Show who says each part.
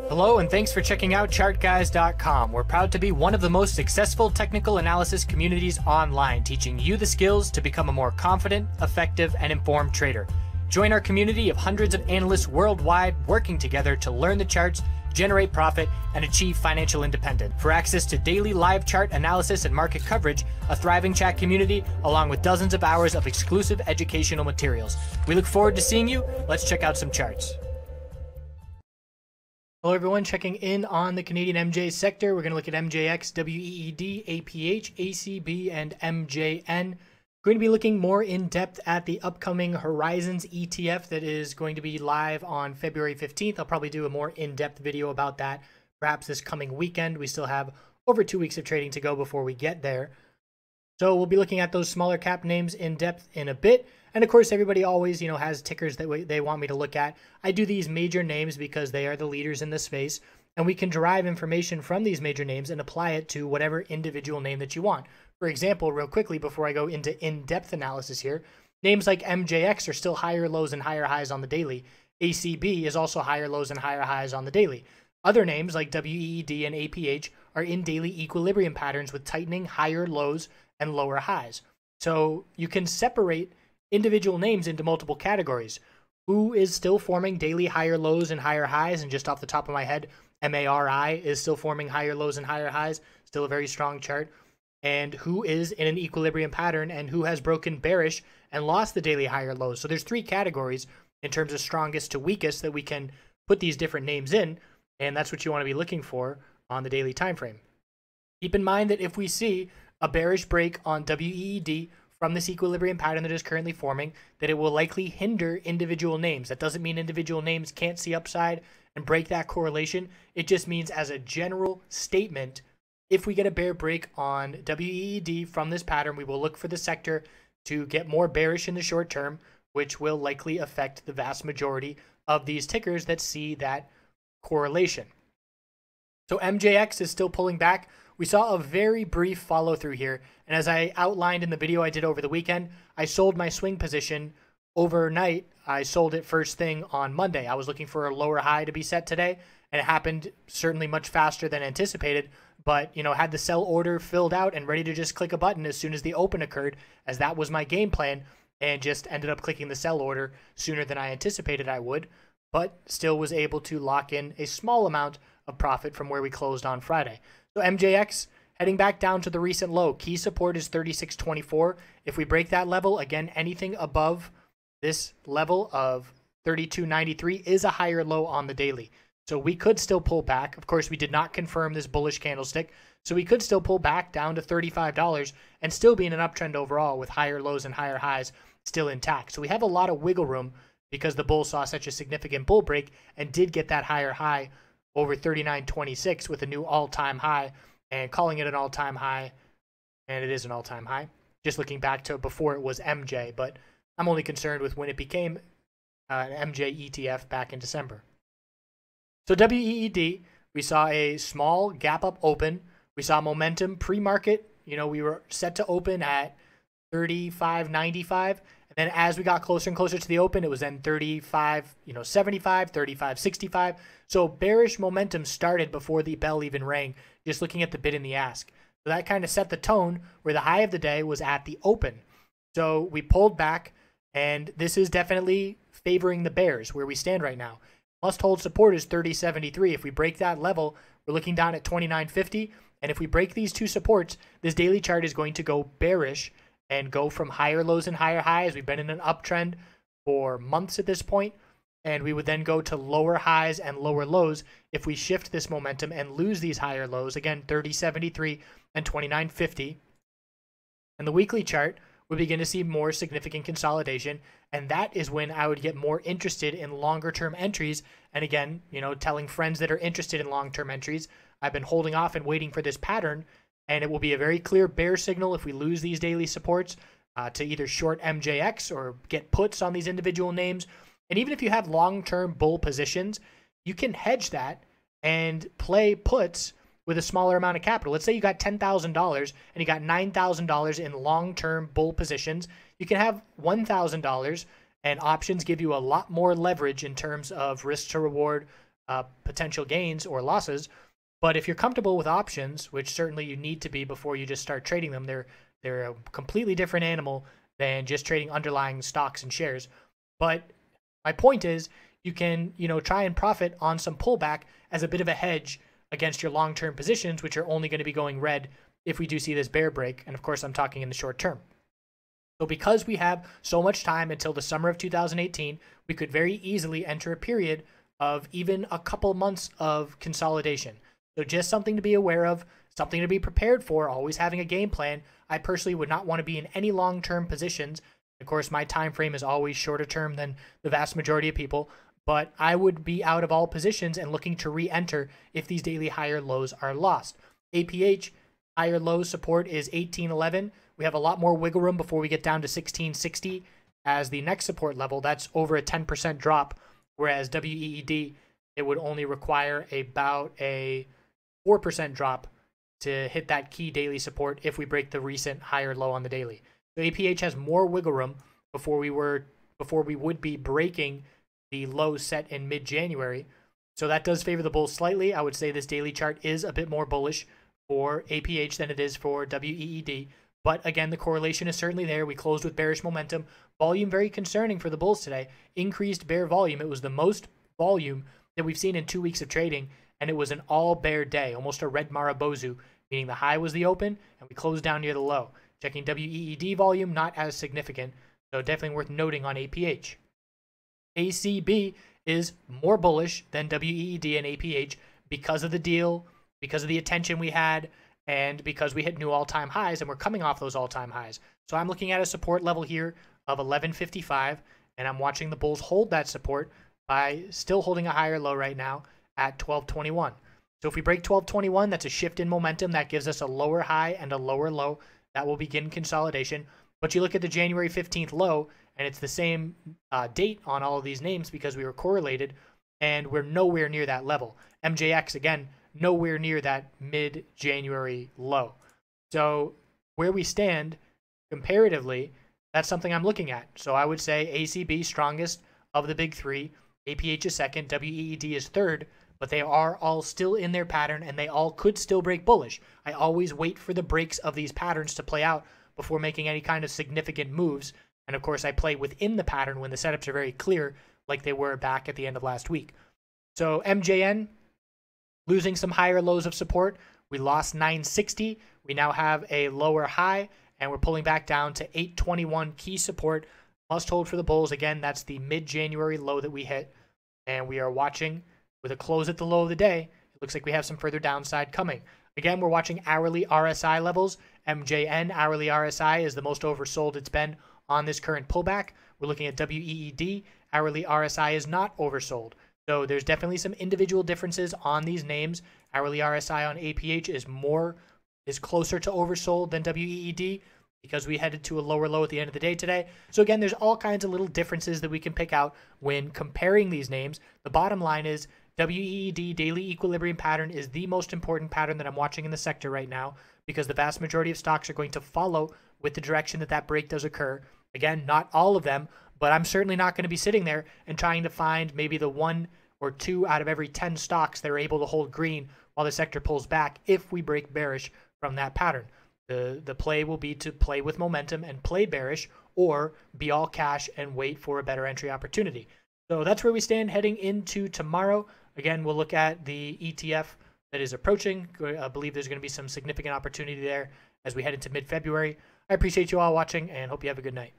Speaker 1: Hello and thanks for checking out ChartGuys.com. We're proud to be one of the most successful technical analysis communities online, teaching you the skills to become a more confident, effective, and informed trader. Join our community of hundreds of analysts worldwide working together to learn the charts, generate profit, and achieve financial independence. For access to daily live chart analysis and market coverage, a thriving chat community, along with dozens of hours of exclusive educational materials. We look forward to seeing you. Let's check out some charts. Hello everyone, checking in on the Canadian MJ sector. We're going to look at MJX, WEED, APH, ACB, and MJN. We're going to be looking more in depth at the upcoming Horizons ETF that is going to be live on February 15th. I'll probably do a more in-depth video about that perhaps this coming weekend. We still have over 2 weeks of trading to go before we get there. So we'll be looking at those smaller cap names in depth in a bit. And of course, everybody always, has tickers that they want me to look at. I do these major names because they are the leaders in the space, and we can derive information from these major names and apply it to whatever individual name that you want. For example, real quickly before I go into in-depth analysis here, names like MJX are still higher lows and higher highs on the daily. ACB is also higher lows and higher highs on the daily. Other names like WEED and APH are in daily equilibrium patterns with tightening higher lows and lower highs. So you can separate individual names into multiple categories. Who is still forming daily higher lows and higher highs? And just off the top of my head, MARI is still forming higher lows and higher highs, still a very strong chart. And who is in an equilibrium pattern and who has broken bearish and lost the daily higher lows. So there's three categories in terms of strongest to weakest that we can put these different names in, and that's what you want to be looking for on the daily time frame. Keep in mind that if we see a bearish break on WEED from this equilibrium pattern that is currently forming, that it will likely hinder individual names. That doesn't mean individual names can't see upside and break that correlation. It just means as a general statement, if we get a bear break on WEED from this pattern, we will look for the sector to get more bearish in the short term, which will likely affect the vast majority of these tickers that see that correlation. So MJX is still pulling back. We saw a very brief follow through here, and as I outlined in the video I did over the weekend, I sold my swing position overnight. I sold it first thing on Monday. I was looking for a lower high to be set today, and it happened certainly much faster than anticipated, but had the sell order filled out and ready to just click a button as soon as the open occurred, as that was my game plan, and just ended up clicking the sell order sooner than I anticipated I would, but still was able to lock in a small amount of profit from where we closed on Friday. So MJX heading back down to the recent low. Key support is 36.24. If we break that level, again, anything above this level of 32.93 is a higher low on the daily. So we could still pull back. Of course, we did not confirm this bullish candlestick, so we could still pull back down to $35 and still be in an uptrend overall with higher lows and higher highs still intact. So we have a lot of wiggle room because the bull saw such a significant bull break and did get that higher high over 39.26 with a new all-time high, and calling it an all-time high, and it is an all-time high. Just looking back to before it was MJ, but I'm only concerned with when it became an MJ ETF back in December. So WEED, we saw a small gap up open. We saw momentum pre-market. We were set to open at 35.95. And then as we got closer and closer to the open, it was then 35, 75, 35, 65. So bearish momentum started before the bell even rang, just looking at the bid and the ask. So that kind of set the tone where the high of the day was at the open. So we pulled back, and this is definitely favoring the bears where we stand right now. Must hold support is 30.73. If we break that level, we're looking down at 29.50. And if we break these two supports, this daily chart is going to go bearish and go from higher lows and higher highs. We've been in an uptrend for months at this point, and we would then go to lower highs and lower lows if we shift this momentum and lose these higher lows. Again, 30.73 and 29.50. And the weekly chart, we begin to see more significant consolidation, and that is when I would get more interested in longer-term entries. And again, telling friends that are interested in long-term entries, I've been holding off and waiting for this pattern, and it will be a very clear bear signal if we lose these daily supports to either short MJX or get puts on these individual names. And even if you have long-term bull positions, you can hedge that and play puts with a smaller amount of capital. Let's say you got $10,000 and you got $9,000 in long-term bull positions. You can have $1,000, and options give you a lot more leverage in terms of risk to reward potential gains or losses. But if you're comfortable with options, which certainly you need to be before you just start trading them, they're a completely different animal than just trading underlying stocks and shares. But my point is, you can, try and profit on some pullback as a bit of a hedge against your long-term positions, which are only going to be going red if we do see this bear break. And of course, I'm talking in the short term. So because we have so much time until the summer of 2018, we could very easily enter a period of even a couple months of consolidation. So just something to be aware of, something to be prepared for, always having a game plan. I personally would not want to be in any long-term positions. Of course, my time frame is always shorter term than the vast majority of people, but I would be out of all positions and looking to re-enter if these daily higher lows are lost. APH, higher low support is 1811. We have a lot more wiggle room before we get down to 1660 as the next support level. That's over a 10% drop, whereas WEED, it would only require about a 4% drop to hit that key daily support if we break the recent higher low on the daily. So APH has more wiggle room before we would be breaking the low set in mid-January. So that does favor the bulls slightly. I would say this daily chart is a bit more bullish for APH than it is for WEED. But again, the correlation is certainly there. We closed with bearish momentum. Volume very concerning for the bulls today. Increased bear volume. It was the most volume that we've seen in 2 weeks of trading, and it was an all bear day, almost a red Marabozu, meaning the high was the open and we closed down near the low. Checking WEED volume, not as significant, so definitely worth noting on APH. ACB is more bullish than WEED and APH because of the deal, because of the attention we had, and because we hit new all-time highs, and we're coming off those all-time highs. So I'm looking at a support level here of 1155, and I'm watching the bulls hold that support by still holding a higher low right now at 1221. So if we break 1221, that's a shift in momentum. That gives us a lower high and a lower low. That will begin consolidation. But you look at the January 15th low, and it's the same date on all of these names because we were correlated, and we're nowhere near that level. MJX, again, nowhere near that mid-January low. So where we stand comparatively, that's something I'm looking at. So I would say ACB strongest of the big three, APH is second, WEED is third, but they are all still in their pattern and they all could still break bullish. I always wait for the breaks of these patterns to play out before making any kind of significant moves. And of course, I play within the pattern when the setups are very clear, like they were back at the end of last week. So MJN, losing some higher lows of support. We lost 960. We now have a lower high, and we're pulling back down to 821 key support. Must hold for the bulls. Again, that's the mid-January low that we hit, and we are watching with a close at the low of the day. It looks like we have some further downside coming. Again, we're watching hourly RSI levels. MJN hourly RSI is the most oversold it's been on this current pullback. We're looking at WEED. Hourly RSI is not oversold. So there's definitely some individual differences on these names. Hourly RSI on APH is closer to oversold than WEED because we headed to a lower low at the end of the day today. So again, there's all kinds of little differences that we can pick out when comparing these names. The bottom line is WEED daily equilibrium pattern is the most important pattern that I'm watching in the sector right now because the vast majority of stocks are going to follow with the direction that break does occur. Again, not all of them, but I'm certainly not going to be sitting there and trying to find maybe the 1 or 2 out of every 10 stocks that are able to hold green while the sector pulls back if we break bearish from that pattern. The play will be to play with momentum and play bearish or be all cash and wait for a better entry opportunity. So that's where we stand heading into tomorrow. Again, we'll look at the ETF that is approaching. I believe there's going to be some significant opportunity there as we head into mid-February. I appreciate you all watching and hope you have a good night.